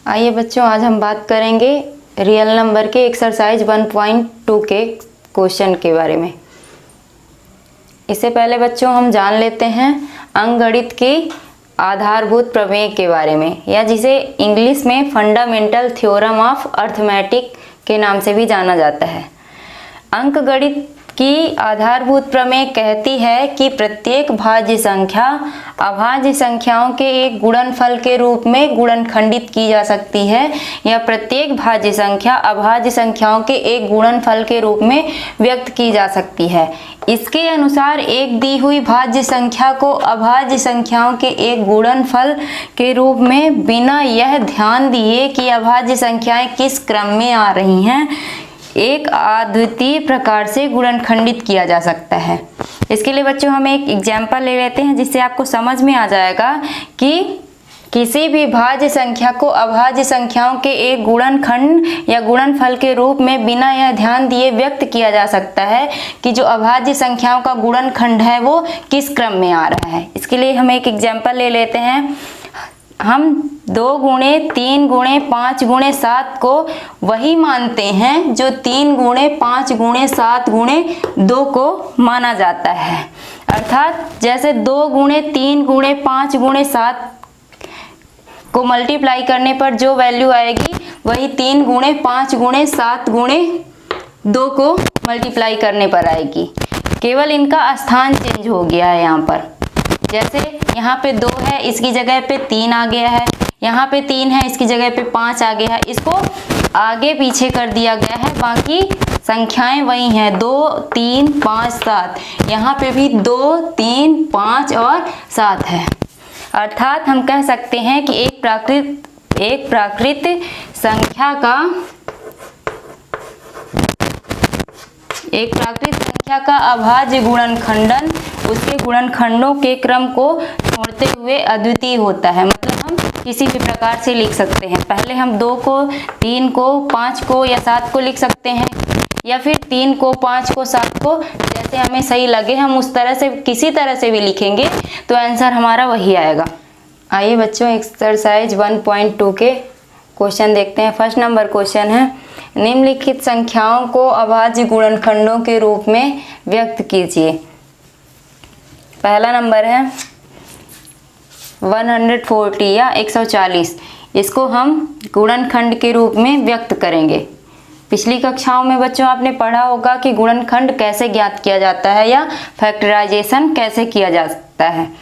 आइए बच्चों, आज हम बात करेंगे रियल नंबर के एक्सरसाइज 1.2 के क्वेश्चन के बारे में। इससे पहले बच्चों हम जान लेते हैं अंकगणित की आधारभूत प्रमेय के बारे में, या जिसे इंग्लिश में फंडामेंटल थ्योरम ऑफ अर्थमेटिक के नाम से भी जाना जाता है। अंकगणित की आधारभूत प्रमेय कहती है कि प्रत्येक भाज्य संख्या अभाज्य संख्याओं के एक गुणनफल के रूप में गुणनखंडित की जा सकती है, या प्रत्येक भाज्य संख्या अभाज्य संख्याओं के एक गुणनफल के रूप में व्यक्त की जा सकती है। इसके अनुसार एक दी हुई भाज्य संख्या को अभाज्य संख्याओं के एक गुणनफल के रूप में बिना यह ध्यान दिए कि अभाज्य संख्याएं किस क्रम में आ रही हैं, एक अद्वितीय प्रकार से गुणनखंडित किया जा सकता है। इसके लिए बच्चों हम एक एग्जाम्पल ले लेते हैं, जिससे आपको समझ में आ जाएगा कि किसी भी भाज्य संख्या को अभाज्य संख्याओं के एक गुणनखंड या गुणनफल के रूप में बिना यह ध्यान दिए व्यक्त किया जा सकता है कि जो अभाज्य संख्याओं का गुणनखंड है वो किस क्रम में आ रहा है। इसके लिए हम एक एग्जाम्पल ले लेते हैं। हम 2 गुणे 3 गुणे 5 गुणे 7 को वही मानते हैं जो 3 गुणे 5 गुणे 7 गुणे 2 को माना जाता है। अर्थात जैसे 2 गुणे 3 गुणे 5 गुणे 7 को मल्टीप्लाई करने पर जो वैल्यू आएगी वही 3 गुणे 5 गुणे 7 गुणे 2 को मल्टीप्लाई करने पर आएगी। केवल इनका स्थान चेंज हो गया है। यहाँ पर जैसे यहाँ पे 2 है, इसकी जगह पे 3 आ गया है, यहाँ पे 3 है, इसकी जगह पे 5 आ गया है। इसको आगे पीछे कर दिया गया है, बाकी संख्याएं वही हैं 2 3 5 7। यहाँ पे भी 2 3 5 और 7 है। अर्थात हम कह सकते हैं कि एक प्राकृत संख्या का अभाज्य गुणनखंडन उसके गुणनखंडों के क्रम को छोड़ते हुए अद्वितीय होता है। मतलब हम किसी भी प्रकार से लिख सकते हैं। पहले हम 2 को 3 को 5 को या 7 को लिख सकते हैं, या फिर 3 को 5 को 7 को, जैसे हमें सही लगे हम उस तरह से किसी तरह से भी लिखेंगे तो आंसर हमारा वही आएगा। आइए बच्चों, एक्सरसाइज 1.2 के क्वेश्चन देखते हैं। फर्स्ट नंबर क्वेश्चन है, निम्नलिखित संख्याओं को अभाज्य गुणनखंडों के रूप में व्यक्त कीजिए। पहला नंबर है 140 या 140। इसको हम गुणनखंड के रूप में व्यक्त करेंगे। पिछली कक्षाओं में बच्चों आपने पढ़ा होगा कि गुणनखंड कैसे ज्ञात किया जाता है या फैक्टराइजेशन कैसे किया जाता है।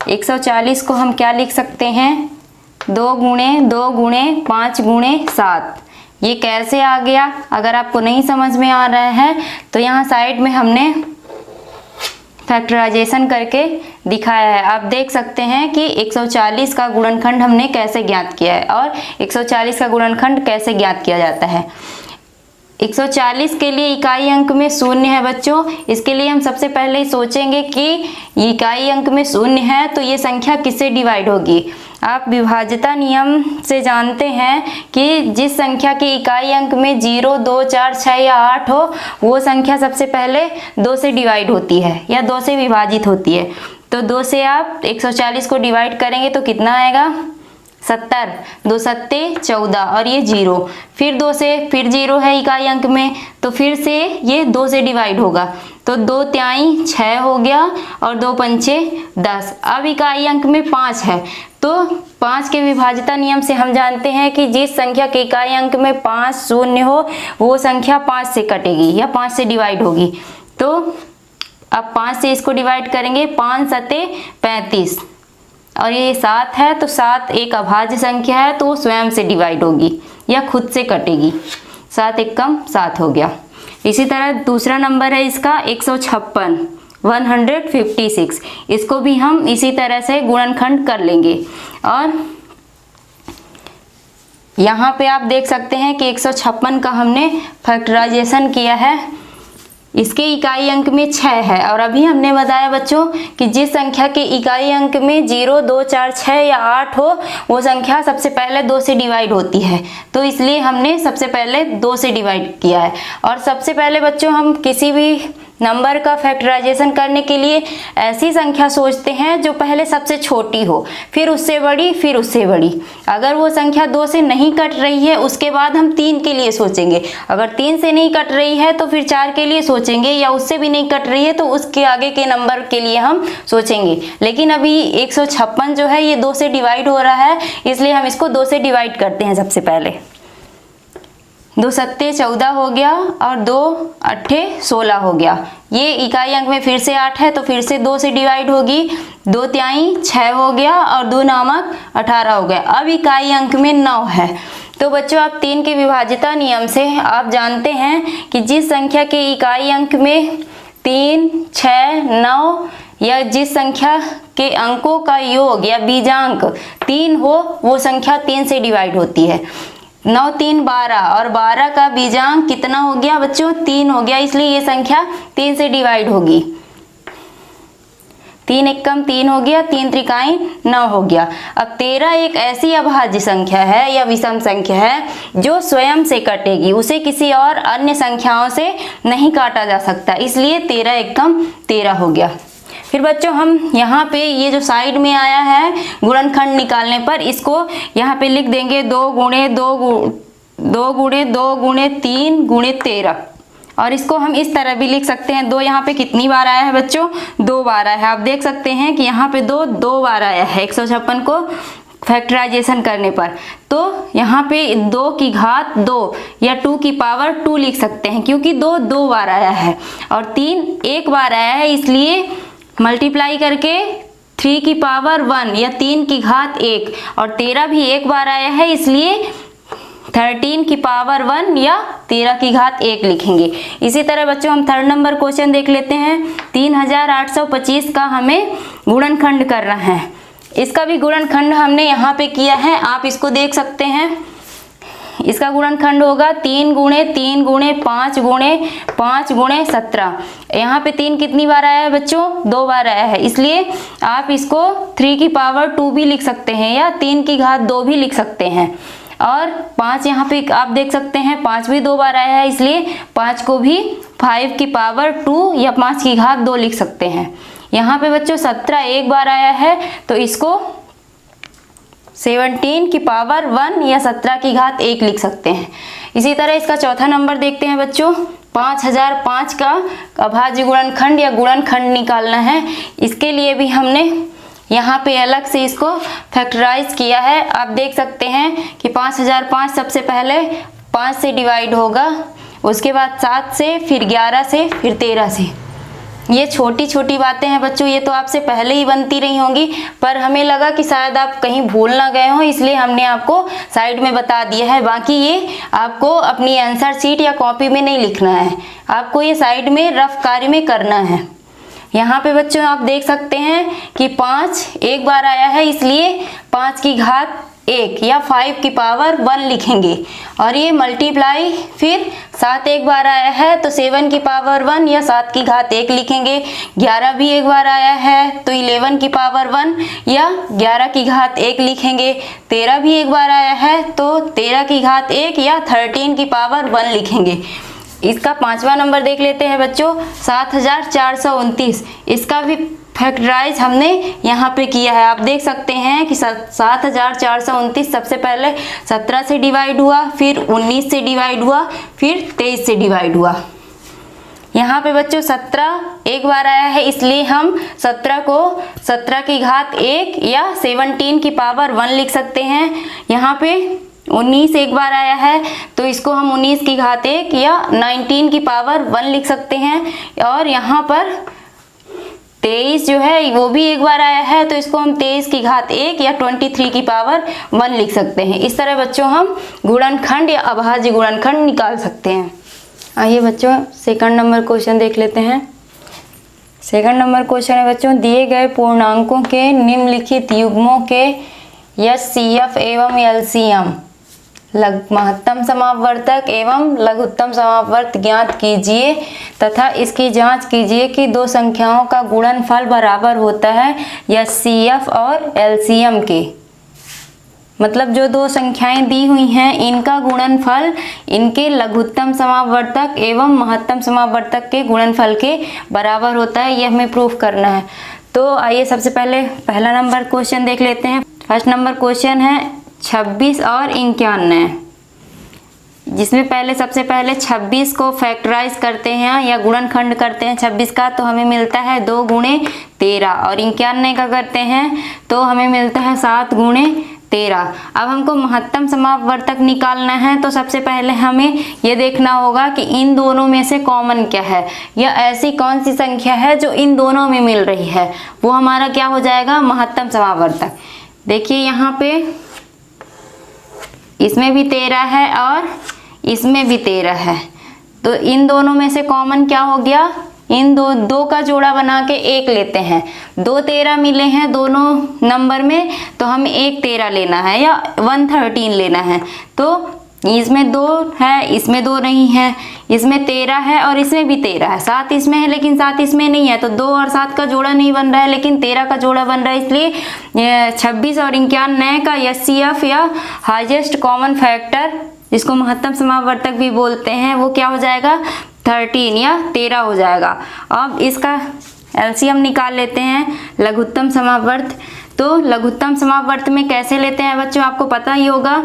140 को हम क्या लिख सकते हैं, 2 गुणे 5 गुणे 7। ये कैसे आ गया, अगर आपको नहीं समझ में आ रहा है तो यहाँ साइड में हमने फैक्टराइजेशन करके दिखाया है। आप देख सकते हैं कि 140 का गुणनखंड हमने कैसे ज्ञात किया है और 140 का गुणनखंड कैसे ज्ञात किया जाता है। 140 के लिए इकाई अंक में 0 है बच्चों। इसके लिए हम सबसे पहले सोचेंगे कि इकाई अंक में 0 है तो ये संख्या किससे डिवाइड होगी। आप विभाज्यता नियम से जानते हैं कि जिस संख्या के इकाई अंक में 0 2 4 6 या 8 हो, वो संख्या सबसे पहले 2 से डिवाइड होती है या 2 से विभाजित होती है। तो 2 से आप 140 को डिवाइड करेंगे तो कितना आएगा, 70। 2 सत्ते 14 और ये 0। फिर 2 से फिर 0 है इकाई अंक में, तो फिर से ये 2 से डिवाइड होगा, तो 2 तिहाई 6 हो गया और 2 पंचे 10। अब इकाई अंक में 5 है, तो 5 के विभाज्यता नियम से हम जानते हैं कि जिस संख्या के इकाई अंक में 5 शून्य हो वो संख्या 5 से कटेगी या 5 से डिवाइड होगी। तो अब 5 से इसको डिवाइड करेंगे, 5 सत्ते 35 और ये 7 है, तो 7 एक अभाज्य संख्या है तो वो स्वयं से डिवाइड होगी या खुद से कटेगी। 7 एक कम 7 हो गया। इसी तरह दूसरा नंबर है इसका 156 156। इसको भी हम इसी तरह से गुणनखंड कर लेंगे और यहाँ पे आप देख सकते हैं कि 156 का हमने फैक्टराइजेशन किया है। इसके इकाई अंक में 6 है और अभी हमने बताया बच्चों कि जिस संख्या के इकाई अंक में 0 2 4 6 या 8 हो वो संख्या सबसे पहले 2 से डिवाइड होती है, तो इसलिए हमने सबसे पहले 2 से डिवाइड किया है। और सबसे पहले बच्चों हम किसी भी नंबर का फैक्टराइजेशन करने के लिए ऐसी संख्या सोचते हैं जो पहले सबसे छोटी हो, फिर उससे बड़ी, फिर उससे बड़ी। अगर वो संख्या 2 से नहीं कट रही है उसके बाद हम 3 के लिए सोचेंगे। अगर 3 से नहीं कट रही है तो फिर 4 के लिए सोचेंगे, या उससे भी नहीं कट रही है तो उसके आगे के नंबर के लिए हम सोचेंगे। लेकिन अभी 156 जो है ये 2 से डिवाइड हो रहा है, इसलिए हम इसको 2 से डिवाइड करते हैं। सबसे पहले 2 सत्ते 14 हो गया और 2 अट्ठे 16 हो गया। ये इकाई अंक में फिर से 8 है तो फिर से 2 से डिवाइड होगी। 2 तिहाई 6 हो गया और 2 नामक 18 हो गया। अब इकाई अंक में 9 है। तो बच्चों आप 3 के विभाज्यता नियम से आप जानते हैं कि जिस संख्या के इकाई अंक में 3, 6, 9 या जिस संख्या के अंकों का योग या बीजांक 3 हो वो संख्या 3 से डिवाइड होती है। 9 3 12 और 12 का बीजांक कितना हो गया बच्चों? 3 हो गया, इसलिए ये संख्या 3 से डिवाइड होगी। 3 एकम 3 हो गया, 3 त्रिकाई 9 हो गया। अब 13 एक ऐसी अभाज्य संख्या है या विषम संख्या है जो स्वयं से कटेगी, उसे किसी और अन्य संख्याओं से नहीं काटा जा सकता, इसलिए 13 एकम 13 हो गया। फिर बच्चों हम यहाँ पे ये जो साइड में आया है गुणनखंड निकालने पर, इसको यहाँ पे लिख देंगे 2 गुणे 2 गुणे 2 गुणे 3 गुणे 13। और इसको हम इस तरह भी लिख सकते हैं। 2 यहाँ पे कितनी बार आया है बच्चों? 2 बार आया है। आप देख सकते हैं कि यहाँ पे 2 बार आया है 156 को फैक्टराइजेशन करने पर। तो यहाँ पे 2 की घात 2 या 2 की पावर 2 लिख सकते हैं, क्योंकि 2 बार आया है और 3 एक बार आया है, इसलिए मल्टीप्लाई करके 3 की पावर 1 या 3 की घात 1, और 13 भी एक बार आया है, इसलिए 13 की पावर 1 या 13 की घात 1 लिखेंगे। इसी तरह बच्चों हम 3rd नंबर क्वेश्चन देख लेते हैं। 3825 का हमें गुणनखंड करना है। इसका भी गुणनखंड हमने यहाँ पे किया है, आप इसको देख सकते हैं। इसका गुणनखंड होगा 3 गुणे 3 गुणे 5 गुणे 5 गुणे 17। यहाँ पे 3 कितनी बार आया है बच्चों? 2 बार आया है, इसलिए आप इसको 3 की पावर 2 भी लिख सकते हैं या 3 की घात 2 भी लिख सकते हैं। और 5 यहाँ पे आप देख सकते हैं 5 भी 2 बार आया है, इसलिए 5 को भी 5 की पावर 2 या 5 की घात 2 लिख सकते हैं। यहाँ पे बच्चों 17 एक बार आया है तो इसको 17 की पावर 1 या 17 की घात 1 लिख सकते हैं। इसी तरह इसका चौथा नंबर देखते हैं बच्चों। 5005 का अभाज्य गुणनखंड या गुणनखंड निकालना है। इसके लिए भी हमने यहाँ पे अलग से इसको फैक्टराइज किया है। आप देख सकते हैं कि 5005 सबसे पहले 5 से डिवाइड होगा, उसके बाद 7 से, फिर 11 से, फिर 13 से। ये छोटी छोटी बातें हैं बच्चों, ये तो आपसे पहले ही बनती रही होंगी, पर हमें लगा कि शायद आप कहीं भूल ना गए हो, इसलिए हमने आपको साइड में बता दिया है। बाकी ये आपको अपनी आंसर शीट या कॉपी में नहीं लिखना है, आपको ये साइड में रफ कार्य में करना है। यहाँ पे बच्चों आप देख सकते हैं कि 5 एक बार आया है, इसलिए 5 की घात 1 या 5 की पावर 1 लिखेंगे। और ये मल्टीप्लाई, फिर 7 एक बार आया है तो 7 की पावर 1 या 7 की घात 1 लिखेंगे। 11 भी एक बार आया है तो 11 की पावर 1 या 11 की घात 1 लिखेंगे। 13 भी एक बार आया है तो 13 की घात 1 या 13 की पावर 1 लिखेंगे। इसका 5वां नंबर देख लेते हैं बच्चों। 7429, इसका भी फैक्टराइज हमने यहाँ पे किया है। आप देख सकते हैं कि 7429 सबसे पहले 17 से डिवाइड हुआ, फिर 19 से डिवाइड हुआ, फिर 23 से डिवाइड हुआ। यहाँ पे बच्चों 17 एक बार आया है, इसलिए हम 17 को 17 की घात 1 या 17 की पावर 1 लिख सकते हैं। यहाँ पे 19 एक बार आया है तो इसको हम 19 की घात 1 या 19 की पावर 1 लिख सकते हैं। और यहाँ पर 23 जो है वो भी एक बार आया है तो इसको हम 23 की घात 1 या 23 की पावर 1 लिख सकते हैं। इस तरह बच्चों हम गुणनखंड या अभाज्य गुणनखंड निकाल सकते हैं। आइए बच्चों सेकंड नंबर क्वेश्चन देख लेते हैं। सेकंड नंबर क्वेश्चन है बच्चों, दिए गए पूर्णांकों के निम्नलिखित युग्मों के HCF एवं LCM महत्तम समापवर्तक एवं लघुत्तम समापवर्त ज्ञात कीजिए तथा इसकी जांच कीजिए कि दो संख्याओं का गुणनफल बराबर होता है HCF और LCM के। मतलब जो दो संख्याएं दी हुई हैं इनका गुणनफल इनके लघुत्तम समावर्तक एवं महत्तम समावर्तक के गुणनफल के बराबर होता है, ये हमें प्रूफ करना है। तो आइए सबसे पहले पहला नंबर क्वेश्चन देख लेते हैं। फर्स्ट नंबर क्वेश्चन है 26 और 91, जिसमें पहले सबसे पहले 26 को फैक्टराइज करते हैं या गुणनखंड करते हैं 26 का, तो हमें मिलता है 2 गुणे 13, और 91 का करते हैं तो हमें मिलता है 7 गुणे 13। अब हमको महत्तम समावर्तक निकालना है, तो सबसे पहले हमें ये देखना होगा कि इन दोनों में से कॉमन क्या है, या ऐसी कौन सी संख्या है जो इन दोनों में मिल रही है, वो हमारा क्या हो जाएगा, महत्तम समावर्तक। देखिए यहाँ पे इसमें भी 13 है और इसमें भी 13 है, तो इन दोनों में से कॉमन क्या हो गया, इन दो का जोड़ा बना के 1 लेते हैं। 2 13 मिले हैं दोनों नंबर में, तो हमें 1 13 लेना है या 113 लेना है। तो इसमें 2 है, इसमें 2 नहीं है, इसमें 13 है और इसमें भी 13 है, 7 इसमें है लेकिन 7 इसमें नहीं है, तो 2 और 7 का जोड़ा नहीं बन रहा है लेकिन 13 का जोड़ा बन रहा है। इसलिए 26 और 91 का HCF या हाईएस्ट कॉमन फैक्टर, जिसको महत्तम समावर्तक भी बोलते हैं, वो क्या हो जाएगा, 13 या 13 हो जाएगा। अब इसका एलसीएम निकाल लेते हैं, लघुत्तम समावर्त। तो लघुत्तम समावर्त में कैसे लेते हैं बच्चों, आपको पता ही होगा,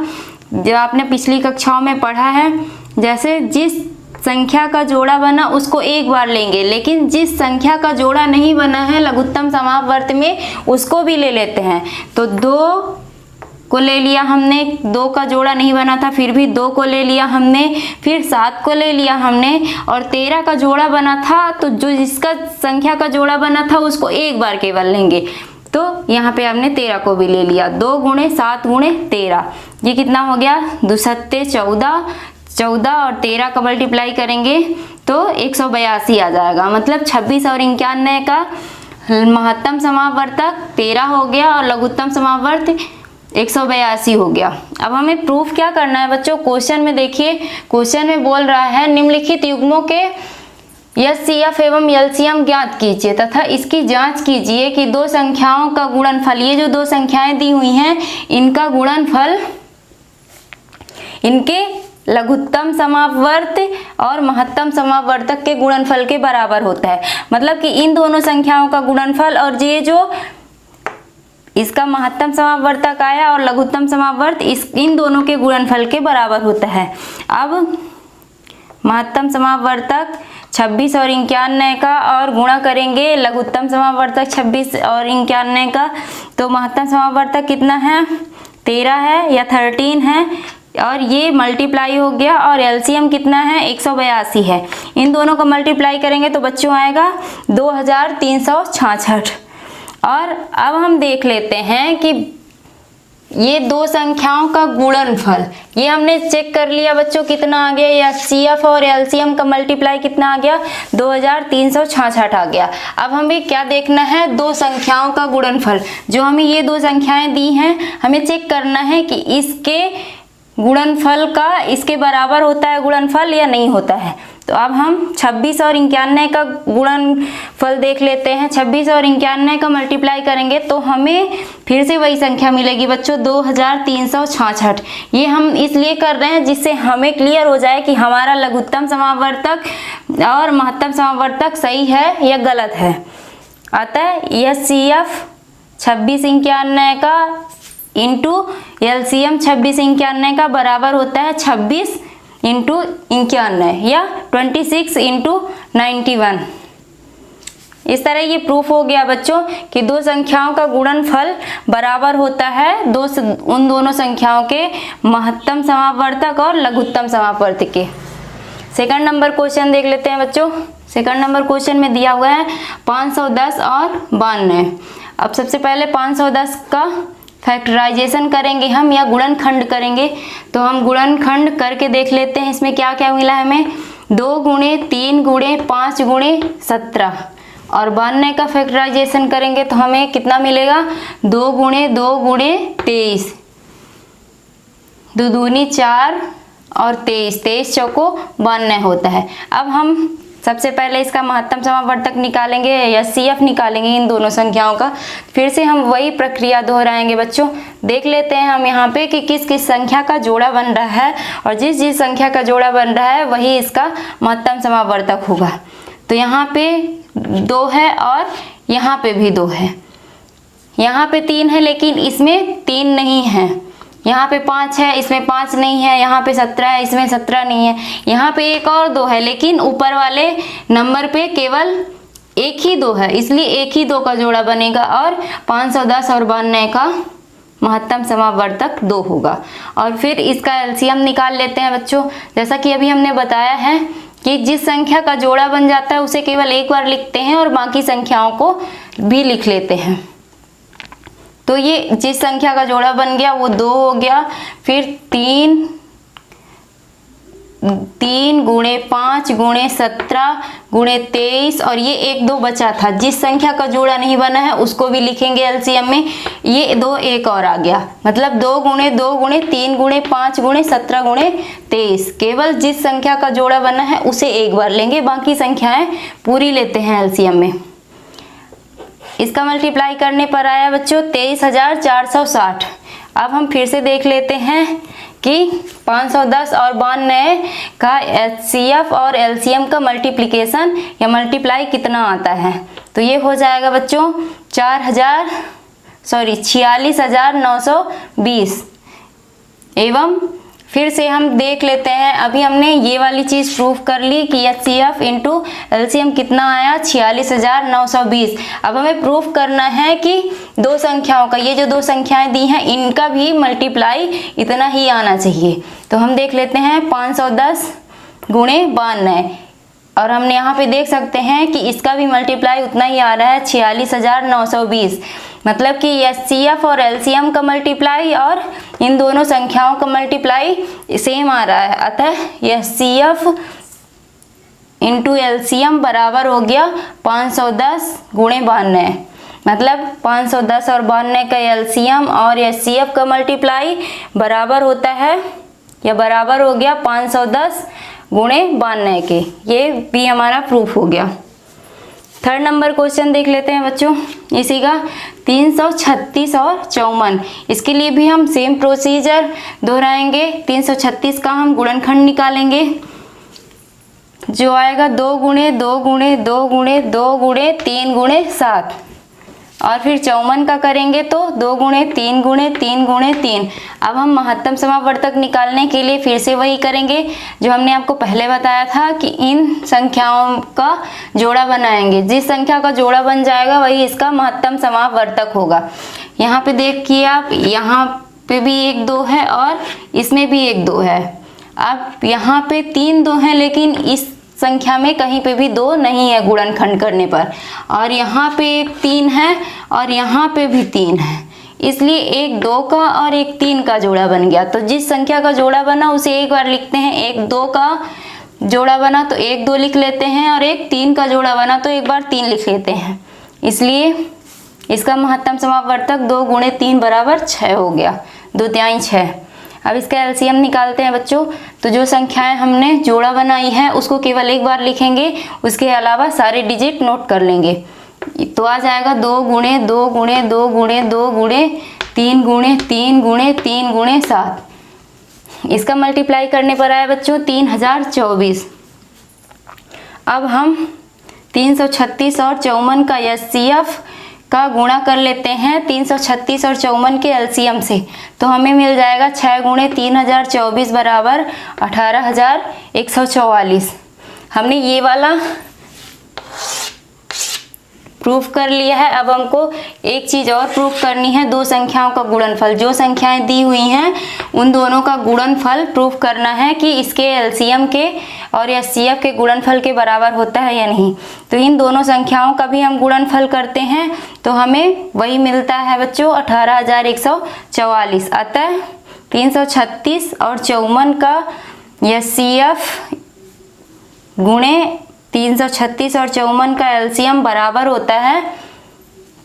जो आपने पिछली कक्षाओं में पढ़ा है, जैसे जिस संख्या का जोड़ा बना उसको एक बार लेंगे, लेकिन जिस संख्या का जोड़ा नहीं बना है लघुत्तम समावर्त में उसको भी ले लेते हैं। तो 2 को ले लिया हमने, 2 का जोड़ा नहीं बना था फिर भी 2 को ले लिया हमने, फिर 7 को ले लिया हमने, और 13 का जोड़ा बना था, तो जो जिसका संख्या का जोड़ा बना था उसको एक बार केवल लेंगे। तो यहाँ पे हमने 13 को भी ले लिया, 2 गुणे 7 गुणे 13, ये कितना हो गया, 2 सत्ते 14, 14 और 13 का मल्टीप्लाई करेंगे तो 182 आ जाएगा। मतलब 26 और 91 का महत्तम समावर्तक 13 हो गया और लघुत्तम समावर्त 182 हो गया। अब हमें प्रूफ क्या करना है बच्चों, क्वेश्चन में देखिए, क्वेश्चन में बोल रहा है निम्नलिखित युग्मों के HCF एवं LCM ज्ञात कीजिए तथा इसकी जांच कीजिए कि दो संख्याओं का गुणनफल, ये जो 2 संख्याएं दी हुई हैं इनका गुणनफल इनके लघुत्तम समावर्त और महत्तम समावर्तक के गुणनफल के बराबर होता है। मतलब कि इन दोनों संख्याओं का गुणनफल और ये जो इसका महत्तम समावर्तक आया और लघुत्तम समावर्त इन दोनों के गुणनफल के बराबर होता है। अब महत्तम समावर्तक 26 और 91 का और गुणा करेंगे लघुत्तम समावर्तक 26 और 91 का, तो महत्तम समावर्तक कितना है, 13 है या 13 है, और ये मल्टीप्लाई हो गया, और एलसीएम कितना है, 182 है। इन दोनों को मल्टीप्लाई करेंगे तो बच्चों आएगा 2366। और अब हम देख लेते हैं कि ये 2 संख्याओं का गुणनफल, ये हमने चेक कर लिया बच्चों कितना आ गया, या HCF और LCM का मल्टीप्लाई कितना आ गया, 2366 आ गया। अब हमें क्या देखना है, 2 संख्याओं का गुणनफल, जो हमें ये 2 संख्याएं दी हैं हमें चेक करना है कि इसके गुणनफल का इसके बराबर होता है गुणनफल या नहीं होता है। तो अब हम 26 और 91 का गुणनफल देख लेते हैं। 26 और 91 का मल्टीप्लाई करेंगे तो हमें फिर से वही संख्या मिलेगी बच्चों, 2366। ये हम इसलिए कर रहे हैं जिससे हमें क्लियर हो जाए कि हमारा लघुत्तम समावर्तक और महत्तम समावर्तक सही है या गलत है। अतः HCF 26 91 का इंटू LCM 26 91 का बराबर होता है 26 इंटू 91 या 26 इंटू 91। इस तरह ये प्रूफ हो गया बच्चों कि 2 संख्याओं का गुणनफल बराबर होता है उन दोनों संख्याओं के महत्तम समावर्तक और लघुत्तम समावर्तक के। सेकंड नंबर क्वेश्चन देख लेते हैं बच्चों। सेकंड नंबर क्वेश्चन में दिया हुआ है 510 और 92। अब सबसे पहले 510 का फैक्टराइजेशन करेंगे हम या गुणनखंड करेंगे, तो हम गुणनखंड करके देख लेते हैं इसमें क्या क्या मिला है हमें। 2 गुणे 3 गुणे 5 गुणे 17 और 92 का फैक्टराइजेशन करेंगे तो हमें कितना मिलेगा, 2 गुणे 23, 2 दूनी 4 और 23, 23 चौको 92 होता है। अब हम सबसे पहले इसका महत्तम समावर्तक निकालेंगे या HCF निकालेंगे इन दोनों संख्याओं का। फिर से हम वही प्रक्रिया दोहराएंगे बच्चों। देख लेते हैं हम यहाँ पे कि किस किस संख्या का जोड़ा बन रहा है, और जिस जिस संख्या का जोड़ा बन रहा है वही इसका महत्तम समावर्तक होगा। तो यहाँ पे 2 है और यहाँ पे भी 2 है। यहाँ पे 3 है लेकिन इसमें 3 नहीं है। यहाँ पे 5 है, इसमें 5 नहीं है। यहाँ पे 17 है, इसमें 17 नहीं है। यहाँ पे 1 और 2 है, लेकिन ऊपर वाले नंबर पे केवल 1 ही 2 है, इसलिए 1 ही 2 का जोड़ा बनेगा और 510 और 92 का महत्तम समावर्तक 2 होगा। और फिर इसका एलसीएम निकाल लेते हैं बच्चों। जैसा कि अभी हमने बताया है कि जिस संख्या का जोड़ा बन जाता है उसे केवल एक बार लिखते हैं और बाकी संख्याओं को भी लिख लेते हैं। तो ये जिस संख्या का जोड़ा बन गया वो 2 हो गया। फिर 3 गुणे 5 गुणे 17 गुणे 23 और ये 1 2 बचा था। जिस संख्या का जोड़ा नहीं बना है उसको भी लिखेंगे एलसीएम में। ये 2 एक और आ गया, मतलब 2 गुणे 2 गुणे 3 गुणे 5 गुणे 17 गुणे 23। केवल जिस संख्या का जोड़ा बना है उसे एक बार लेंगे, बाकी संख्याएं पूरी लेते हैं एलसीएम में। इसका मल्टीप्लाई करने पर आया बच्चों 23,460। अब हम फिर से देख लेते हैं कि 510 और 92 का HCF और LCM का मल्टीप्लिकेशन या मल्टीप्लाई कितना आता है। तो ये हो जाएगा बच्चों 46,920। एवं फिर से हम देख लेते हैं, अभी हमने ये वाली चीज़ प्रूफ कर ली कि HCF इंटू LCM कितना आया 46,920। अब हमें प्रूफ करना है कि दो संख्याओं का, ये जो दो संख्याएं दी हैं इनका भी मल्टीप्लाई इतना ही आना चाहिए। तो हम देख लेते हैं 510 गुणे 92 और हमने यहाँ पे देख सकते हैं कि इसका भी मल्टीप्लाई उतना ही आ रहा है 46,920। मतलब कि HCF और LCM का मल्टीप्लाई और इन दोनों संख्याओं का मल्टीप्लाई सेम आ रहा है। अतः HCF इंटू LCM बराबर हो गया 510 गुणे 92। मतलब 510 और 92 का LCM और HCF का मल्टीप्लाई बराबर होता है या बराबर हो गया 510 गुणे 92 के। ये भी हमारा प्रूफ हो गया। थर्ड नंबर क्वेश्चन देख लेते हैं बच्चों, इसी का 336 और 54। इसके लिए भी हम सेम प्रोसीजर दोहराएंगे। 336 का हम गुणनखंड निकालेंगे, जो आएगा 2 गुणे 2 गुणे 2 गुणे 2 गुणे 3 गुणे 7। और फिर 54 का करेंगे तो 2 गुणे 3 गुणे 3 गुणे 3। अब हम महत्तम समावर्तक निकालने के लिए फिर से वही करेंगे जो हमने आपको पहले बताया था कि इन संख्याओं का जोड़ा बनाएंगे। जिस संख्या का जोड़ा बन जाएगा वही इसका महत्तम समावर्तक होगा। यहाँ पे देखिए आप, यहाँ पे भी 1 2 है और इसमें भी 1 2 है। अब यहाँ पे 3 2 हैं, लेकिन इस संख्या में कहीं पे भी 2 नहीं है गुणनखंड करने पर। और यहाँ पे एक 3 है और यहाँ पे भी 3 है, इसलिए एक 2 का और एक 3 का जोड़ा बन गया। तो जिस संख्या का जोड़ा बना उसे एक बार लिखते हैं। एक 2 का जोड़ा बना तो 1 2 लिख लेते हैं, और एक 3 का जोड़ा बना तो एक बार 3 लिख लेते हैं। इसलिए इसका महत्तम समावर्तक 2 गुणे 3 बराबर 6 हो गया, 2 तिहाई 6। अब इसका एलसीएम निकालते हैं बच्चों। तो जो संख्याएं हमने जोड़ा बनाई है उसको केवल एक बार लिखेंगे, उसके अलावा सारे डिजिट नोट कर लेंगे। तो आ जाएगा 2 गुणे 2 गुणे 2 गुणे 2 गुणे 3 गुणे 3 गुणे 3 गुणे 7। इसका मल्टीप्लाई करने पर आया बच्चों 3024। अब हम 336 और 54 का HCF का गुणा कर लेते हैं 336 और 54 के एलसीएम से। तो हमें मिल जाएगा 6 गुणे 3024 बराबर 18,144। हमने ये वाला प्रूफ कर लिया है। अब हमको एक चीज़ और प्रूफ करनी है, दो संख्याओं का गुणनफल। जो संख्याएं दी हुई हैं उन दोनों का गुणनफल प्रूफ करना है कि इसके एलसीएम के और HCF के गुणनफल के बराबर होता है या नहीं। तो इन दोनों संख्याओं का भी हम गुणनफल करते हैं तो हमें वही मिलता है बच्चों 18,144। अतः 336 और 54 का HCF गुणे 336 और 54 का एलसीएम बराबर होता है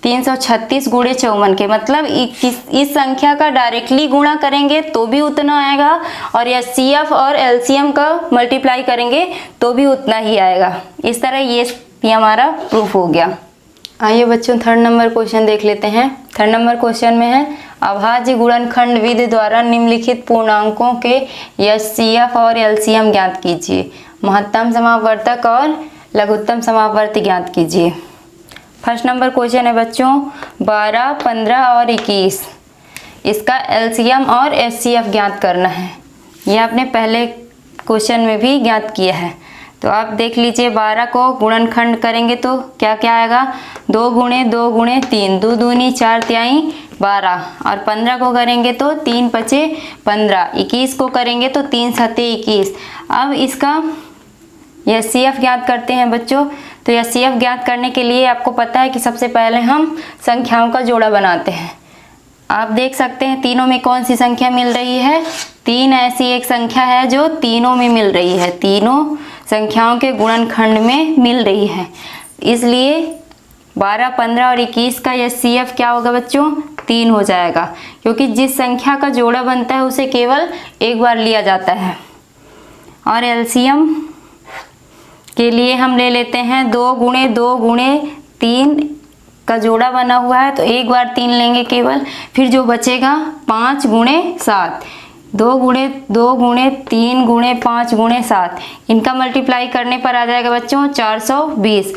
336 गुणे 54 के, मतलब इस संख्या का डायरेक्टली गुणा करेंगे तो भी उतना आएगा, और एचसीएफ और एलसीएम का मल्टीप्लाई करेंगे तो भी उतना ही आएगा। इस तरह ये हमारा प्रूफ हो गया। आइए बच्चों थर्ड नंबर क्वेश्चन देख लेते हैं। थर्ड नंबर क्वेश्चन में है अभाज्य गुणनखंड विधि द्वारा निम्नलिखित पूर्णांकों के एचसीएफ और एलसीएम ज्ञात कीजिए। महत्तम समापवर्तक और लघुत्तम समापवर्ती ज्ञात कीजिए। फर्स्ट नंबर क्वेश्चन है बच्चों 12, 15 और 21, इसका एलसीएम और एचसीएफ ज्ञात करना है। यह आपने पहले क्वेश्चन में भी ज्ञात किया है, तो आप देख लीजिए। 12 को गुणनखंड करेंगे तो क्या क्या आएगा, 2 गुणे 2 गुणे 3, 2 दूनी 4 तिहाई 12, और 15 को करेंगे तो 3 पचे 15, 21 को करेंगे तो 3 सते 21। अब इसका एचसीएफ ज्ञात करते हैं बच्चों। तो एचसीएफ ज्ञात करने के लिए आपको पता है कि सबसे पहले हम संख्याओं का जोड़ा बनाते हैं। आप देख सकते हैं तीनों में कौन सी संख्या मिल रही है, 3 ऐसी एक संख्या है जो तीनों में मिल रही है, तीनों संख्याओं के गुणनखंड में मिल रही है। इसलिए 12, 15 और 21 का एचसीएफ क्या होगा बच्चों, 3 हो जाएगा, क्योंकि जिस संख्या का जोड़ा बनता है उसे केवल एक बार लिया जाता है। और एलसीएम के लिए हम ले लेते हैं 2 गुणे 2 गुणे 3 का जोड़ा बना हुआ है, तो एक बार 3 लेंगे केवल, फिर जो बचेगा 5 गुणे 7, 2 गुणे 2 गुणे 3 गुणे 5 गुणे 7, इनका मल्टीप्लाई करने पर आ जाएगा बच्चों 420।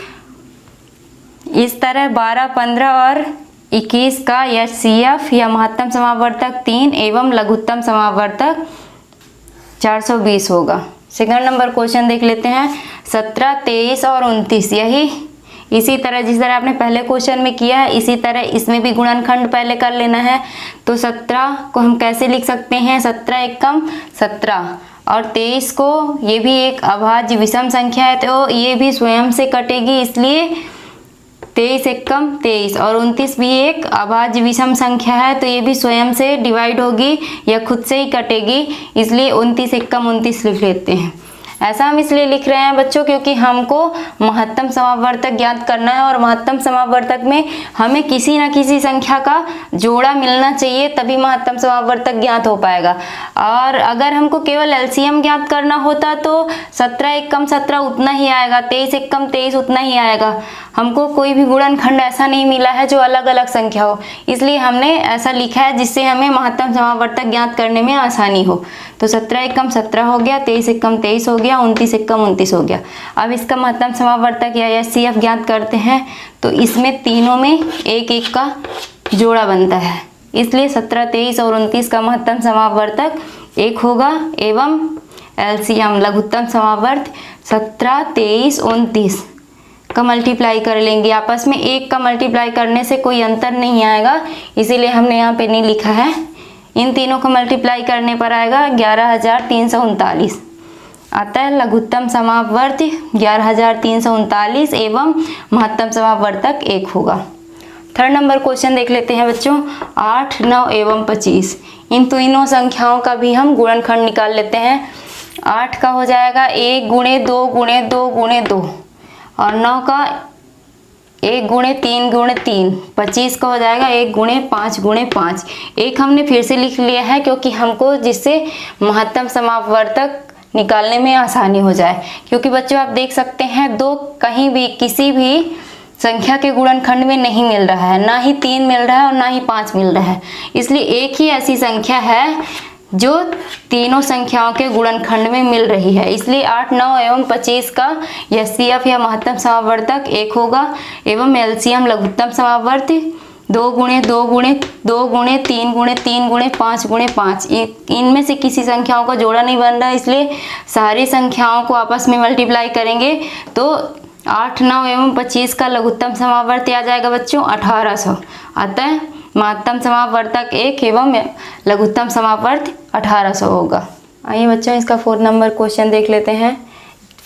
इस तरह 12, 15 और 21 का एचसीएफ या महत्तम समापवर्तक 3 एवं लघुत्तम समापवर्तक 420 होगा। सेकंड नंबर क्वेश्चन देख लेते हैं 17, 23 और 29, यही इसी तरह जिस तरह आपने पहले क्वेश्चन में किया है इसी तरह इसमें भी गुणनखंड पहले कर लेना है। तो 17 को हम कैसे लिख सकते हैं, 17 एकम 17, और 23 को, ये भी एक अभाज्य विषम संख्या है तो ये भी स्वयं से कटेगी, इसलिए 23 एकम 23, और 29 भी एक अभाज्य विषम संख्या है तो ये भी स्वयं से डिवाइड होगी या खुद से ही कटेगी, इसलिए 29 एकम 29 लिख लेते हैं। ऐसा हम इसलिए लिख रहे हैं बच्चों क्योंकि हमको महत्तम समापवर्तक ज्ञात करना है, और महत्तम समापवर्तक में हमें किसी न किसी संख्या का जोड़ा मिलना चाहिए, तभी महत्तम समापवर्तक ज्ञात हो पाएगा। और अगर हमको केवल एलसीएम ज्ञात करना होता तो 17 एकम 17 उतना ही आएगा, 23 एकम 23 उतना ही आएगा। हमको कोई भी गुणनखंड ऐसा नहीं मिला है जो अलग अलग संख्या हो, इसलिए हमने ऐसा लिखा है जिससे हमें महत्तम समापवर्तक ज्ञात करने में आसानी हो। तो 17 एकम 17 हो गया, 23 एकम 23 हो गया, 29 एकम 29 हो गया। अब इसका महत्तम समापवर्तक या एचसीएफ ज्ञात करते हैं, तो इसमें तीनों में एक एक का जोड़ा बनता है, इसलिए 17, 23 और 29 का महत्तम समापवर्तक 1 होगा, एवं एलसीएम लघुत्तम समापवर्त 17, 23, 29 का मल्टीप्लाई कर लेंगे आपस में। 1 का मल्टीप्लाई करने से कोई अंतर नहीं आएगा, इसीलिए हमने यहाँ पे नहीं लिखा है। इन तीनों को मल्टीप्लाई करने पर आएगा 11,339, अतः लघुत्तम समापवर्त 11,339 एवं महत्तम समापवर्तक 1 होगा। थर्ड नंबर क्वेश्चन देख लेते हैं बच्चों 8, 9 एवं 25, इन तीनों संख्याओं का भी हम गुणनखंड निकाल लेते हैं। 8 का हो जाएगा 1 गुणे 2 गुणे 2 गुणे 2, और 9 का 1 गुणे 3 गुणे 3, 25 का हो जाएगा 1 गुणे 5 गुणे 5। एक हमने फिर से लिख लिया है क्योंकि हमको जिससे महत्तम समापवर्तक निकालने में आसानी हो जाए, क्योंकि बच्चों आप देख सकते हैं 2 कहीं भी किसी भी संख्या के गुणनखंड में नहीं मिल रहा है, ना ही 3 मिल रहा है और ना ही 5 मिल रहा है, इसलिए एक ही ऐसी संख्या है जो तीनों संख्याओं के गुणनखंड में मिल रही है, इसलिए 8, 9 एवं 25 का एचसीएफ या महत्तम समापवर्तक 1 होगा, एवं एलसीएम लघुत्तम समापवर्त 2 गुणे 2 गुणे 2 गुणे 3 गुणे 3 गुणे 5 गुणे 5, इनमें से किसी संख्याओं का जोड़ा नहीं बन रहा है, इसलिए सारी संख्याओं को आपस में मल्टीप्लाई करेंगे तो 8, 9 एवं 25 का लघुत्तम समापवर्त आ जाएगा बच्चों 1800, अतः महत्तम समापवर्तक 1 एवं लघुत्तम समापवर्त 1800 होगा। आइए बच्चों इसका 4 नंबर क्वेश्चन देख लेते हैं।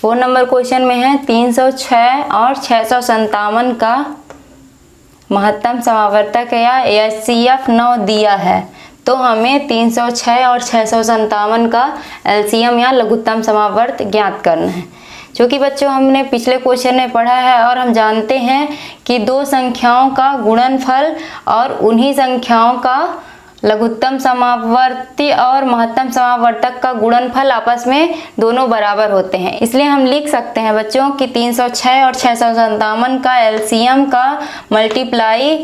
4 नंबर क्वेश्चन में है 306 और 657 का महत्तम समापवर्तक या एचसीएफ 9 दिया है, तो हमें 306 और 657 का एलसीएम या लघुत्तम समापवर्त ज्ञात करना है। क्योंकि बच्चों हमने पिछले क्वेश्चन में पढ़ा है और हम जानते हैं कि दो संख्याओं का गुणनफल और उन्हीं संख्याओं का लघुत्तम समावर्ती और महत्तम समावर्तक का गुणनफल आपस में दोनों बराबर होते हैं। इसलिए हम लिख सकते हैं बच्चों कि 306 और 657 का एलसीएम का मल्टीप्लाई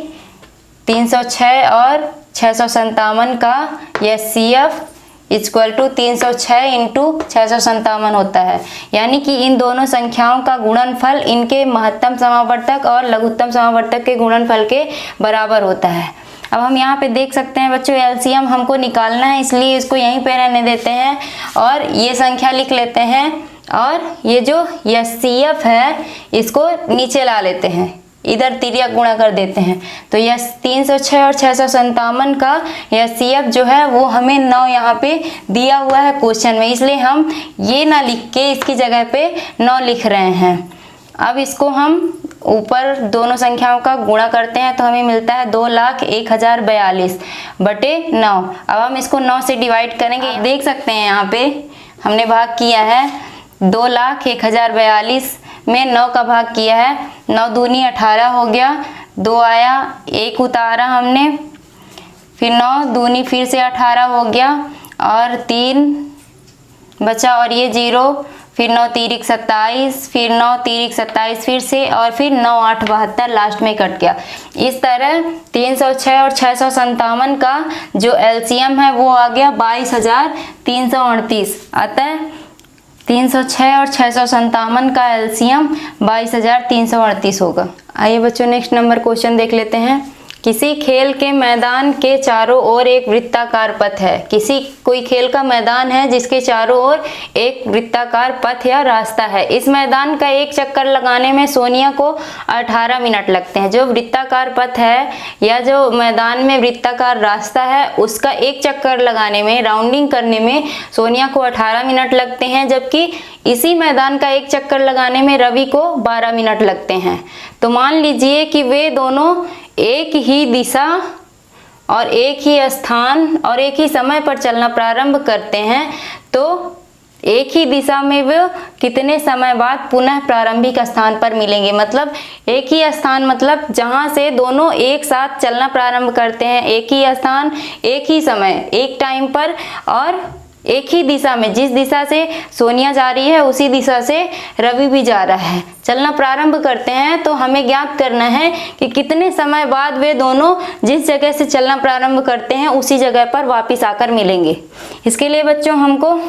306 और 657 का एचसीएफ इक्वल टू 306 इंटू 657 होता है। यानी कि इन दोनों संख्याओं का गुणनफल इनके महत्तम समावर्तक और लघुत्तम समावर्तक के गुणनफल के बराबर होता है। अब हम यहाँ पे देख सकते हैं बच्चों एलसीएम हमको निकालना है, इसलिए इसको यहीं पे रहने देते हैं और ये संख्या लिख लेते हैं और ये जो एचसीएफ है इसको नीचे ला लेते हैं, इधर तिर्यक गुणा कर देते हैं। तो यह 306 और 657 का एचसीएफ जो है वो हमें 9 यहाँ पे दिया हुआ है क्वेश्चन में, इसलिए हम ये ना लिख के इसकी जगह पे 9 लिख रहे हैं। अब इसको हम ऊपर दोनों संख्याओं का गुणा करते हैं तो हमें मिलता है 2,01,042 बटे 9। अब हम इसको 9 से डिवाइड करेंगे। देख सकते हैं यहाँ पे हमने भाग किया है 2,01,042 में 9 का भाग किया है। 9 दूनी 18 हो गया, 2 आया, 1 उतारा हमने, फिर 9 दूनी फिर से 18 हो गया और 3 बचा और ये 0, फिर 9 तिरिक 27, फिर 9 तिरिक 27 फिर से और फिर 9 8 72 लास्ट में कट गया। इस तरह 306 और 657 का जो एलसीएम है वो आ गया 22,338। अतः 306 और 657 का एलसीएम 22,338 होगा। आइए बच्चों नेक्स्ट नंबर क्वेश्चन देख लेते हैं। किसी खेल के मैदान के चारों ओर एक वृत्ताकार पथ है। कोई खेल का मैदान है जिसके चारों ओर एक वृत्ताकार पथ या रास्ता है। इस मैदान का एक चक्कर लगाने में सोनिया को 18 मिनट लगते हैं। जो वृत्ताकार पथ है या जो मैदान में वृत्ताकार रास्ता है उसका एक चक्कर लगाने में, राउंडिंग करने में सोनिया को 18 मिनट लगते हैं, जबकि इसी मैदान का एक चक्कर लगाने में रवि को 12 मिनट लगते हैं। तो मान लीजिए कि वे दोनों एक ही दिशा और एक ही स्थान और एक ही समय पर चलना प्रारंभ करते हैं, तो एक ही दिशा में वो कितने समय बाद पुनः प्रारंभिक स्थान पर मिलेंगे। मतलब एक ही स्थान, मतलब जहाँ से दोनों एक साथ चलना प्रारंभ करते हैं, एक ही स्थान, एक ही समय, एक टाइम पर और एक ही दिशा में। जिस दिशा से सोनिया जा रही है उसी दिशा से रवि भी जा रहा है, चलना प्रारंभ करते हैं। तो हमें ज्ञात करना है कि कितने समय बाद वे दोनों जिस जगह से चलना प्रारंभ करते हैं उसी जगह पर वापस आकर मिलेंगे। इसके लिए बच्चों हमको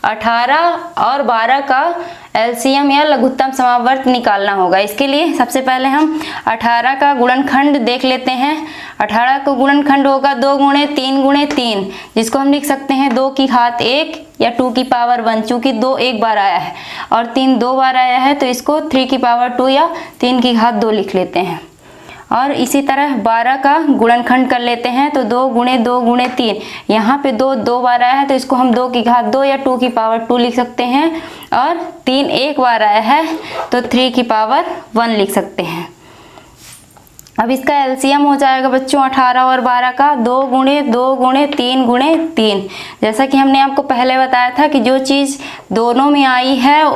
18 और 12 का एलसीएम या लघुत्तम समावर्त निकालना होगा। इसके लिए सबसे पहले हम 18 का गुणनखंड देख लेते हैं। 18 का गुणनखंड होगा 2 गुणे 3 गुणे 3, जिसको हम लिख सकते हैं 2 की घात 1 या 2 की पावर 1। चूँकि 2 एक बार आया है और 3 2 बार आया है तो इसको 3 की पावर 2 या 3 की घात 2 लिख लेते हैं। और इसी तरह 12 का गुणनखंड कर लेते हैं तो 2 गुणे 2 गुणे 3, यहाँ पे 2 2 बार आया है तो इसको हम 2 की घात 2 या 2 की पावर 2 लिख सकते हैं। और 3 एक बार आया है तो 3 की पावर 1 लिख सकते हैं। अब इसका एलसीएम हो जाएगा बच्चों 18 और 12 का 2 गुणे 2 गुणे 3 गुणे 3। जैसा कि हमने आपको पहले बताया था कि जो चीज़ दोनों में आई है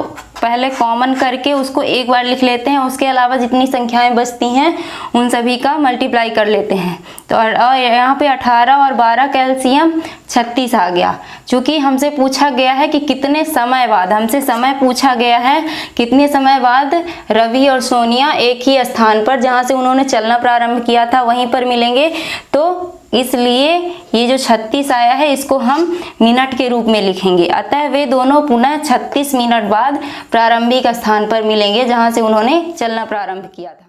पहले कॉमन करके उसको एक बार लिख लेते हैं, उसके अलावा जितनी संख्याएं बचती हैं उन सभी का मल्टीप्लाई कर लेते हैं। तो यहाँ पे 18 और 12 का एलसीएम 36 आ गया। चूँकि हमसे पूछा गया है कि कितने समय बाद, हमसे समय पूछा गया है कितने समय बाद रवि और सोनिया एक ही स्थान पर जहाँ से उन्होंने चलना प्रारंभ किया था वहीं पर मिलेंगे, तो इसलिए ये जो 36 आया है इसको हम मिनट के रूप में लिखेंगे। अतः वे दोनों पुनः 36 मिनट बाद प्रारंभिक स्थान पर मिलेंगे जहाँ से उन्होंने चलना प्रारंभ किया था।